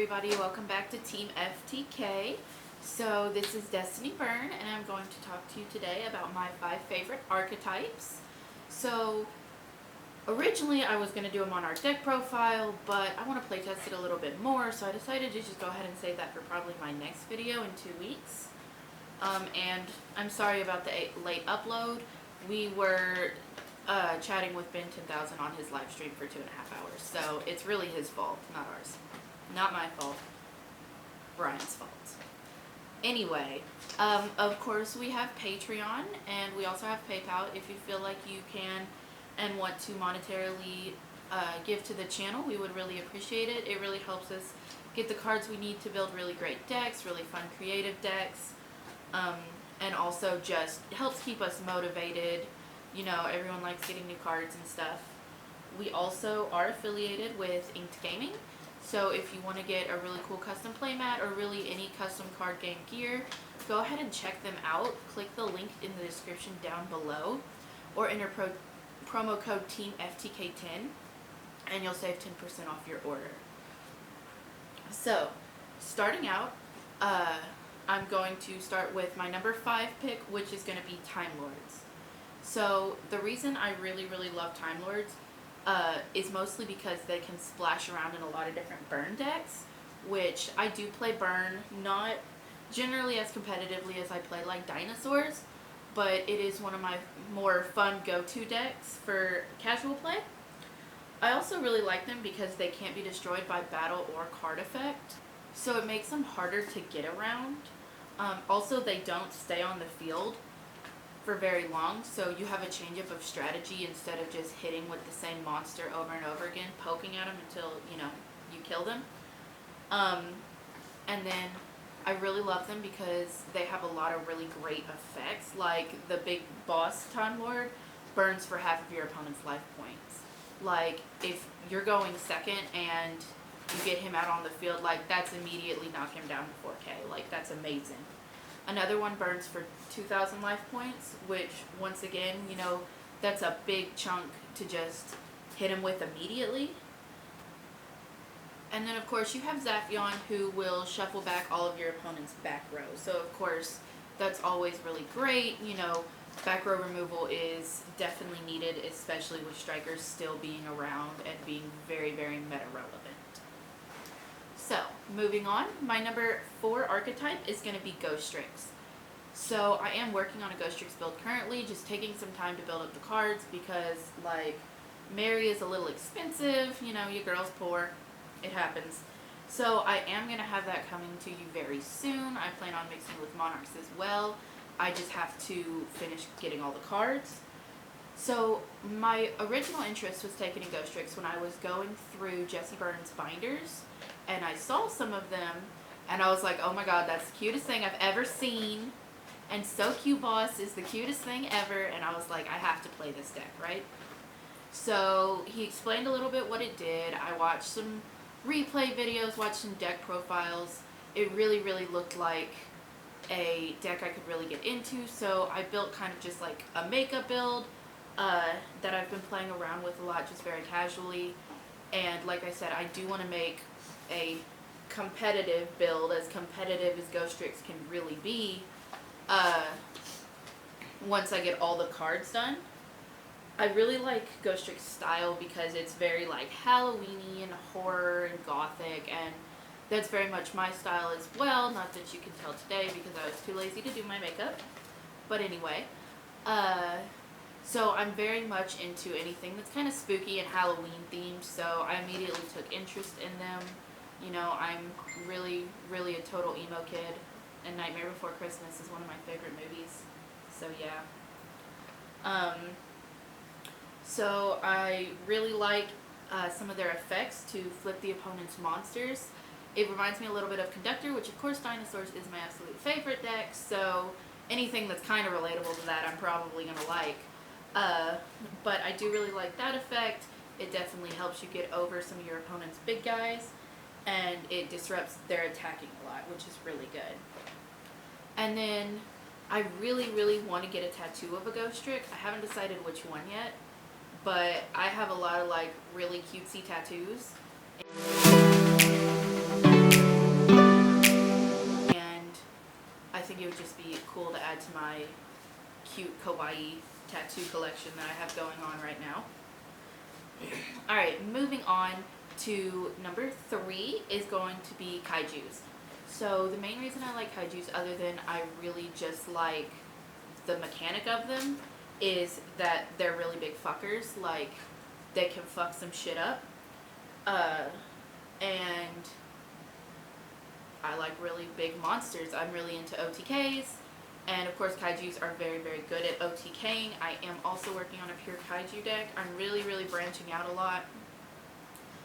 everybody, welcome back to Team FTK. So this is Destiny Burn, and I'm going to talk to you today about my 5 favorite archetypes. So originally I was going to do a Monarch deck profile, but I want to playtest it a little bit more, so I decided to just go ahead and save that for probably my next video in 2 weeks. And I'm sorry about the late upload. We were chatting with Ben 10,000 on his live stream for 2.5 hours, so it's really his fault, not ours. Not my fault. Brian's fault. Anyway, of course we have Patreon, and we also have PayPal if you feel like you can and want to monetarily give to the channel. We would really appreciate it. It really helps us get the cards we need to build really great decks, really fun creative decks, and also just helps keep us motivated. You know, everyone likes getting new cards and stuff. We also are affiliated with Inked Gaming. So if you want to get a really cool custom playmat or really any custom card game gear, go ahead and check them out. Click the link in the description down below or enter promo code TEAMFTK10 and you'll save 10% off your order. So starting out, I'm going to start with my number 5 pick, which is going to be Time Lords. So the reason I really love Time Lords is mostly because they can splash around in a lot of different burn decks, which I do play burn, not generally as competitively as I play like Dinosaurs, but it is one of my more fun go-to decks for casual play. I also really like them because they can't be destroyed by battle or card effect, so it makes them harder to get around. Also, they don't stay on the field for very long, so you have a change up of strategy instead of just hitting with the same monster over and over again, poking at them until, you know, you kill them. And then I really love them because they have a lot of really great effects, like the big boss Time Lord burns for half of your opponent's life points. Like, if you're going second and you get him out on the field, like, that's immediately knock him down to 4K. Like, that's amazing. Another one burns for 2,000 life points, which, once again, you know, that's a big chunk to just hit him with immediately. And then, of course, you have Zaphion, who will shuffle back all of your opponent's back row. So, of course, that's always really great. You know, back row removal is definitely needed, especially with strikers still being around and being very meta relevant. So, moving on, my number 4 archetype is going to be Ghostricks. So, I am working on a Ghostricks build currently, just taking some time to build up the cards because, like, Mary is a little expensive, you know, your girl's poor, it happens. So, I am going to have that coming to you very soon. I plan on mixing with Monarchs as well. I just have to finish getting all the cards. So, my original interest was taken in Ghostricks when I was going through jesseburn's binders, and I saw some of them, and I was like, oh my god, that's the cutest thing I've ever seen, and So Cute Boss is the cutest thing ever, and I was like, I have to play this deck, right? So, he explained a little bit what it did. I watched some replay videos, watched some deck profiles. It really looked like a deck I could really get into, so I built kind of just like a makeup build that I've been playing around with a lot, just very casually. And like I said, I do want to make a competitive build, as competitive as Ghostricks can really be, once I get all the cards done. I really like Ghostricks' style because it's very like Halloween-y and horror and gothic, and that's very much my style as well. Not that you can tell today because I was too lazy to do my makeup. But anyway, so I'm very much into anything that's kind of spooky and Halloween themed, so I immediately took interest in them. You know, I'm really a total emo kid, and Nightmare Before Christmas is one of my favorite movies. So yeah. So I really like some of their effects to flip the opponent's monsters. It reminds me a little bit of Conductor, which of course Dinosaurs is my absolute favorite deck, so anything that's kind of relatable to that I'm probably going to like. But I do really like that effect. It definitely helps you get over some of your opponent's big guys, and it disrupts their attacking a lot, which is really good. And then I really want to get a tattoo of a Ghostrick. I haven't decided which one yet, but I have a lot of like really cutesy tattoos. it would just be cool to add to my cute kawaii tattoo collection that I have going on right now. Alright, moving on to number 3 is going to be Kaijus. So the main reason I like Kaijus, other than I really just like the mechanic of them, is that they're really big fuckers. Like, they can fuck some shit up. And I like really big monsters. I'm really into OTKs. And of course, Kaijus are very, very good at OTKing. I am also working on a pure Kaiju deck. I'm really, really branching out a lot.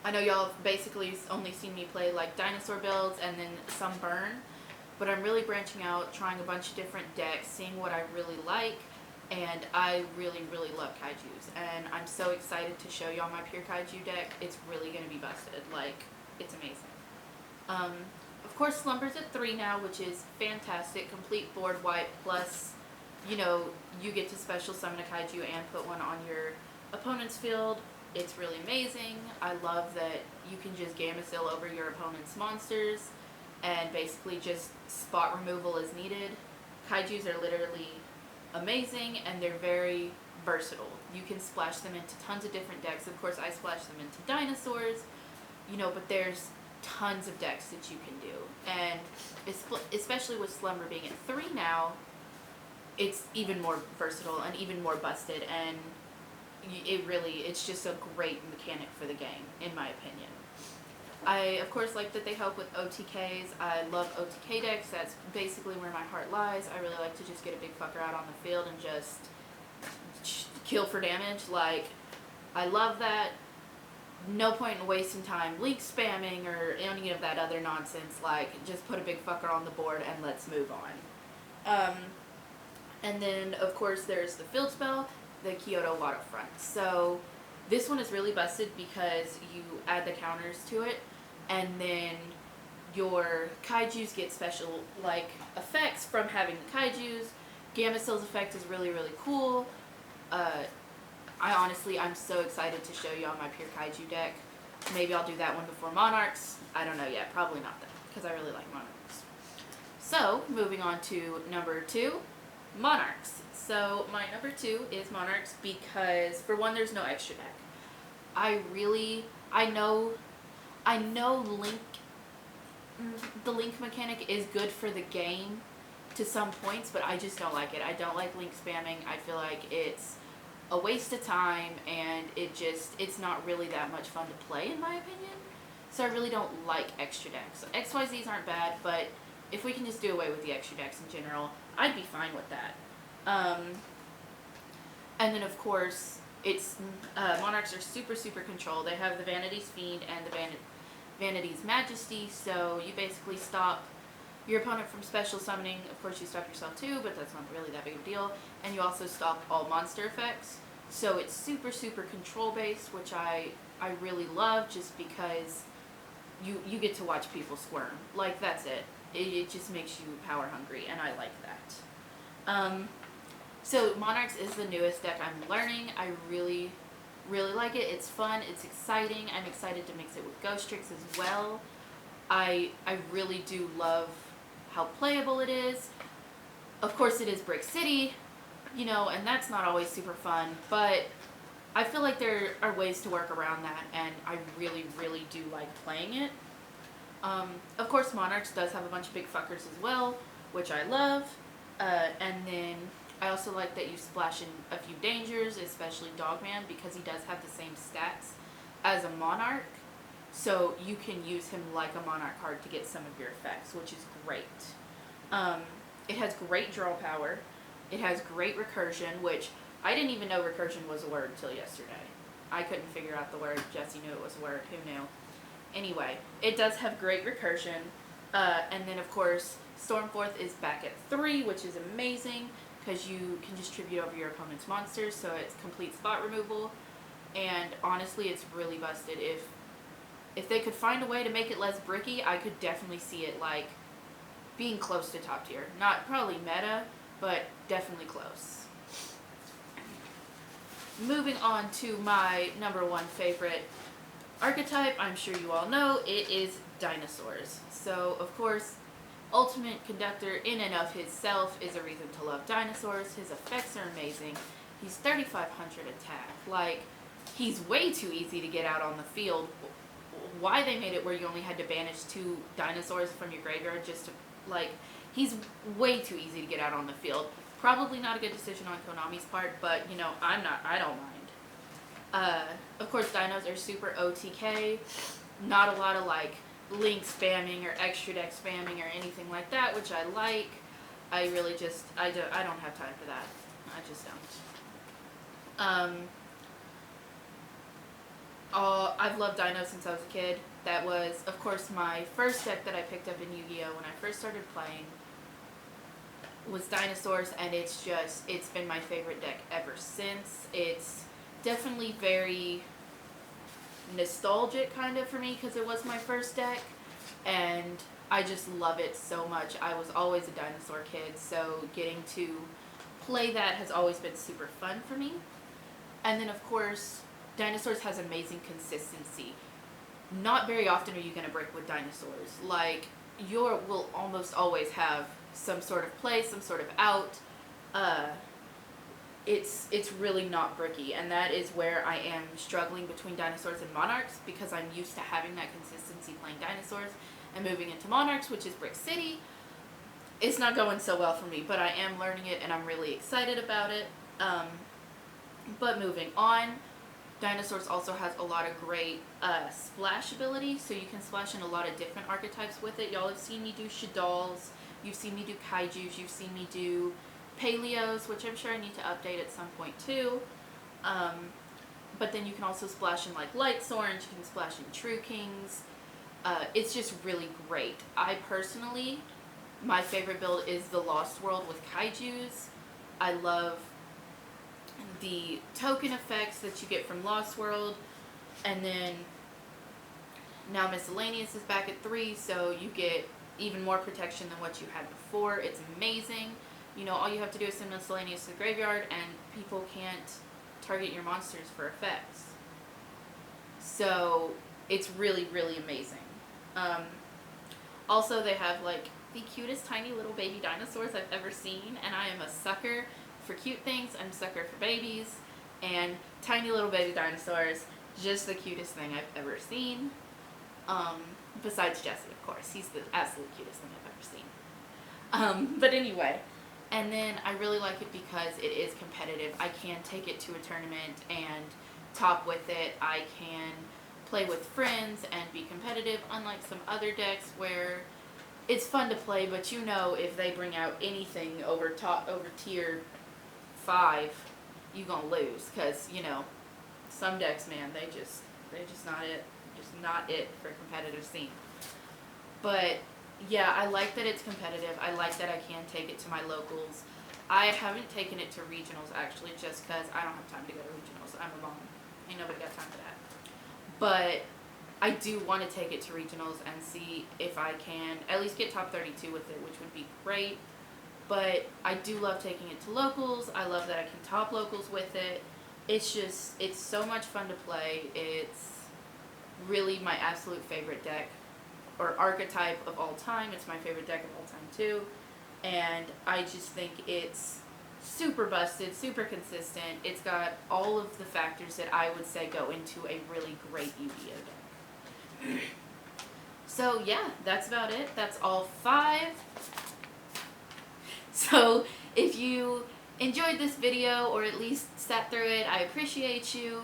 I know y'all have basically only seen me play like dinosaur builds and then some burn. But I'm really branching out, trying a bunch of different decks, seeing what I really like. And I really, really love Kaijus. And I'm so excited to show y'all my pure Kaiju deck. It's really going to be busted. Like, it's amazing. Of course, Slumber's at 3 now, which is fantastic. Complete board wipe, plus, you know, you get to special summon a Kaiju and put one on your opponent's field. It's really amazing. I love that you can just Gamma Seal over your opponent's monsters and basically just spot removal as needed. Kaijus are literally amazing, and they're very versatile. You can splash them into tons of different decks. Of course, I splash them into Dinosaurs, you know, but there's tons of decks that you can do. And especially with Slumber being at 3 now, it's even more versatile and even more busted, and it's just a great mechanic for the game, in my opinion. I, of course, like that they help with OTKs. I love OTK decks. That's basically where my heart lies. I really like to just get a big fucker out on the field and just kill for damage. Like, I love that. No point in wasting time link spamming or any of that other nonsense. Like, just put a big fucker on the board and let's move on. And then, of course, there's the field spell, the YuGiOh Waterfront. So, this one is really busted because you add the counters to it, and then your Kaijus get special, like, effects from having the Kaijus. Gamma Seal's effect is really, really cool. I'm so excited to show y'all my pure Kaiju deck. Maybe I'll do that one before Monarchs. I don't know yet. Probably not then, because I really like Monarchs. So, moving on to number 2, Monarchs. So, my number 2 is Monarchs because, for one, there's no extra deck. I know the link mechanic is good for the game to some points, but I just don't like it. I don't like link spamming. I feel like it's a waste of time, and it's not really that much fun to play, in my opinion. So I really don't like extra decks. XYZs aren't bad, but if we can just do away with the extra decks in general, I'd be fine with that. And then, of course, it's Monarchs are super, super controlled. They have the Vanity's Fiend and the Vanity's Majesty, so you basically stop your opponent from special summoning. Of course, you stop yourself too, but that's not really that big of a deal. And you also stop all monster effects. So it's super, super control-based, which I really love, just because you get to watch people squirm. Like, that's it. It just makes you power hungry, and I like that. So Monarchs is the newest deck I'm learning. I really, really like it. It's fun. It's exciting. I'm excited to mix it with Ghostricks as well. I really do love how playable it is. Of course, it is Brick City, you know, and that's not always super fun, but I feel like there are ways to work around that, and I really, really do like playing it. Of course, Monarchs does have a bunch of big fuckers as well, which I love. And then I also like that you splash in a few dangers, especially Dogman, because he does have the same stats as a Monarch. So you can use him like a Monarch card to get some of your effects, which is great. It has great draw power. It has great recursion, which I didn't even know recursion was a word until yesterday. I couldn't figure out the word. Jesse knew it was a word. Who knew? Anyway, it does have great recursion. And then, of course, Stormforth is back at 3, which is amazing because you can just tribute over your opponent's monsters, so it's complete spot removal. And honestly, it's really busted. If they could find a way to make it less bricky, I could definitely see it like being close to top tier. Not probably meta, but definitely close. Moving on to my number 1 favorite archetype, I'm sure you all know, it is Dinosaurs. So, of course, ultimate conductor in and of himself is a reason to love Dinosaurs. His effects are amazing. He's 3,500 attack. Like, he's way too easy to get out on the field. Why they made it where you only had to banish 2 Dinosaurs from your graveyard just to, like, he's way too easy to get out on the field. Probably not a good decision on Konami's part, but, you know, I don't mind. Of course, dinos are super OTK. Not a lot of, like, link spamming or extra deck spamming or anything like that, which I like. I really just, I don't have time for that. I just don't. I've loved dinos since I was a kid. That was, of course, my first deck that I picked up in Yu-Gi-Oh! When I first started playing was Dinosaurs, and it's been my favorite deck ever since. It's definitely very nostalgic kind of for me because it was my first deck, and I just love it so much. I was always a dinosaur kid, so getting to play that has always been super fun for me. And then, of course, Dinosaurs has amazing consistency. Not very often are you going to break with Dinosaurs. Like, will almost always have some sort of play, some sort of out. It's really not bricky, and that is where I am struggling between Dinosaurs and Monarchs, because I'm used to having that consistency playing Dinosaurs, and moving into Monarchs, which is Brick City. It's not going so well for me, but I am learning it, and I'm really excited about it. But moving on, Dinosaurs also has a lot of great splash ability, so you can splash in a lot of different archetypes with it. Y'all have seen me do Shaddolls, you've seen me do Kaijus, you've seen me do Paleos, which I'm sure I need to update at some point too. But then you can also splash in like Light Orange, you can splash in True Kings. It's just really great. I personally, my favorite build is the Lost World with Kaijus. I love the token effects that you get from Lost World, and then now Miscellaneous is back at 3, so you get even more protection than what you had before. It's amazing. You know, all you have to do is send Miscellaneous to the graveyard, and people can't target your monsters for effects. So it's really, really amazing. Also, they have like the cutest tiny little baby dinosaurs I've ever seen, and I am a sucker for cute things. I'm a sucker for babies, and tiny little baby dinosaurs, just the cutest thing I've ever seen. Besides Jesse, of course. He's the absolute cutest thing I've ever seen. But anyway, and then I really like it because it is competitive. I can take it to a tournament and top with it. I can play with friends and be competitive, unlike some other decks where it's fun to play, but you know if they bring out anything over tier 5, you gonna lose, because you know some decks, man, they just not it for a competitive scene. But yeah, I like that it's competitive. I like that I can take it to my locals. I haven't taken it to regionals actually, just because I don't have time to go to regionals. I'm a mom. Ain't nobody got time for that. But I do want to take it to regionals and see if I can at least get top 32 with it, which would be great. But I do love taking it to locals. I love that I can top locals with it. It's so much fun to play. It's really my absolute favorite deck or archetype of all time. It's my favorite deck of all time too. And I just think it's super busted, super consistent. It's got all of the factors that I would say go into a really great Yu-Gi-Oh deck. So yeah, that's about it. That's all 5. So if you enjoyed this video, or at least sat through it, I appreciate you.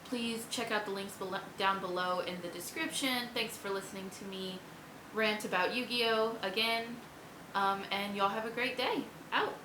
Please check out the links down below in the description. Thanks for listening to me rant about Yu-Gi-Oh again. And y'all have a great day. Out.